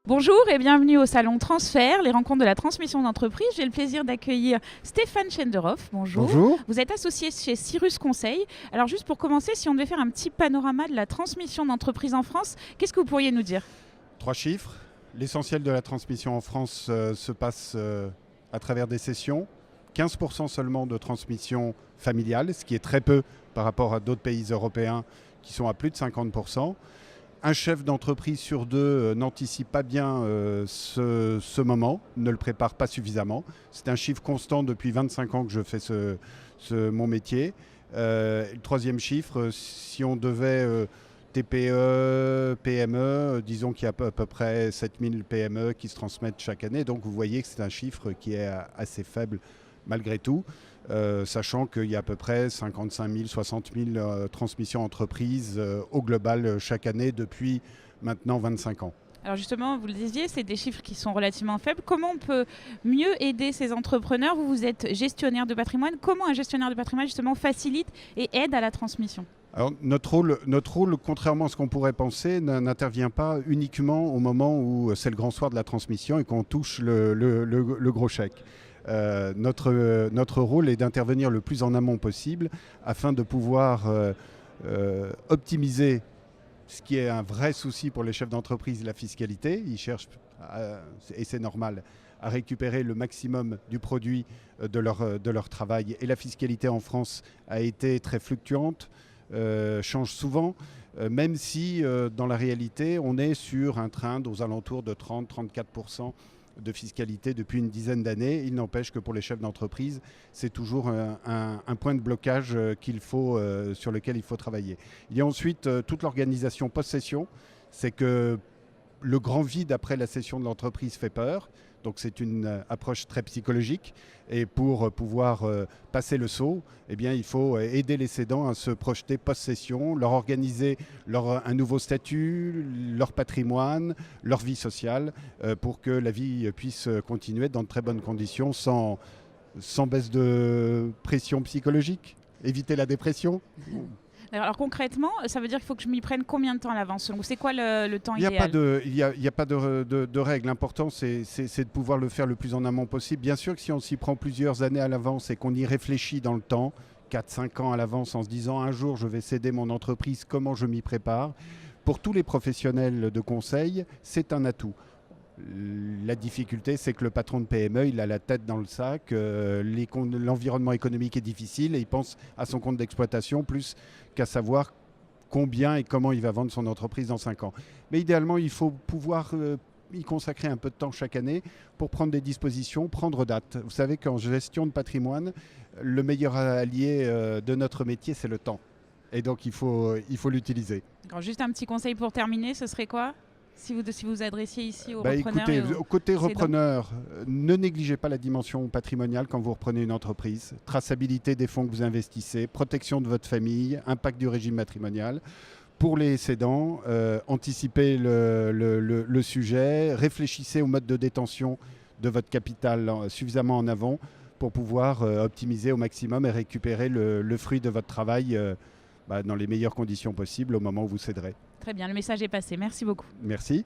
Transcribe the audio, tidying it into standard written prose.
Bonjour et bienvenue au salon Transfert, les rencontres de la transmission d'entreprise. J'ai le plaisir d'accueillir Stéphane Schenderhoff. Bonjour. Bonjour. Vous êtes associé chez Cyrus Conseil. Alors juste pour commencer, si on devait faire un petit panorama de la transmission d'entreprise en France, qu'est-ce que vous pourriez nous dire? 3 chiffres. L'essentiel de la transmission en France se passe à travers des cessions. 15% seulement de transmission familiale, ce qui est très peu par rapport à d'autres pays européens qui sont à plus de 50%. Un chef d'entreprise sur deux n'anticipe pas bien ce moment, ne le prépare pas suffisamment. C'est un chiffre constant depuis 25 ans que je fais mon métier. Le troisième chiffre, si on devait TPE, PME, disons qu'il y a à peu près 7000 PME qui se transmettent chaque année. Donc vous voyez que c'est un chiffre qui est assez faible malgré tout. Sachant qu'il y a à peu près 55 000, 60 000 transmissions entreprises au global chaque année depuis maintenant 25 ans. Alors justement, vous le disiez, c'est des chiffres qui sont relativement faibles. Comment on peut mieux aider ces entrepreneurs? Vous êtes gestionnaire de patrimoine. Comment un gestionnaire de patrimoine justement facilite et aide à la transmission? Alors, notre rôle, contrairement à ce qu'on pourrait penser, n'intervient pas uniquement au moment où c'est le grand soir de la transmission et qu'on touche le gros chèque. Notre rôle est d'intervenir le plus en amont possible afin de pouvoir optimiser ce qui est un vrai souci pour les chefs d'entreprise, la fiscalité. Ils cherchent, et c'est normal, à récupérer le maximum du produit de leur travail. Et la fiscalité en France a été très fluctuante, change souvent, même si dans la réalité, on est sur un trend aux alentours de 30-34% de fiscalité depuis une dizaine d'années. Il n'empêche que pour les chefs d'entreprise, c'est toujours un point de blocage sur lequel il faut travailler. Il y a ensuite toute l'organisation post-cession. C'est que le grand vide après la cession de l'entreprise fait peur. Donc c'est une approche très psychologique. Et pour pouvoir passer le saut, eh bien, il faut aider les cédants à se projeter post-cession, leur organiser un nouveau statut, leur patrimoine, leur vie sociale, pour que la vie puisse continuer dans de très bonnes conditions, sans baisse de pression psychologique, éviter la dépression. Alors concrètement, ça veut dire qu'il faut que je m'y prenne combien de temps à l'avance? C'est quoi le temps idéal? Il n'y a pas de règle. L'important, c'est de pouvoir le faire le plus en amont possible. Bien sûr que si on s'y prend plusieurs années à l'avance et qu'on y réfléchit dans le temps, 4-5 ans à l'avance, en se disant un jour je vais céder mon entreprise, comment je m'y prépare, pour tous les professionnels de conseil, c'est un atout. La difficulté, c'est que le patron de PME, il a la tête dans le sac, l'environnement économique est difficile et il pense à son compte d'exploitation plus qu'à savoir combien et comment il va vendre son entreprise dans 5 ans. Mais idéalement, il faut pouvoir y consacrer un peu de temps chaque année pour prendre des dispositions, prendre date. Vous savez qu'en gestion de patrimoine, le meilleur allié de notre métier, c'est le temps. Et donc, il faut l'utiliser. Juste un petit conseil pour terminer, ce serait quoi? Si vous adressiez ici aux repreneurs. Écoutez, côté repreneur, ne négligez pas la dimension patrimoniale quand vous reprenez une entreprise. Traçabilité des fonds que vous investissez, protection de votre famille, impact du régime matrimonial. Pour les cédants, anticipez le sujet, réfléchissez au mode de détention de votre capital suffisamment en avant pour pouvoir optimiser au maximum et récupérer le fruit de votre travail dans les meilleures conditions possibles au moment où vous céderez. Très bien, le message est passé. Merci beaucoup. Merci.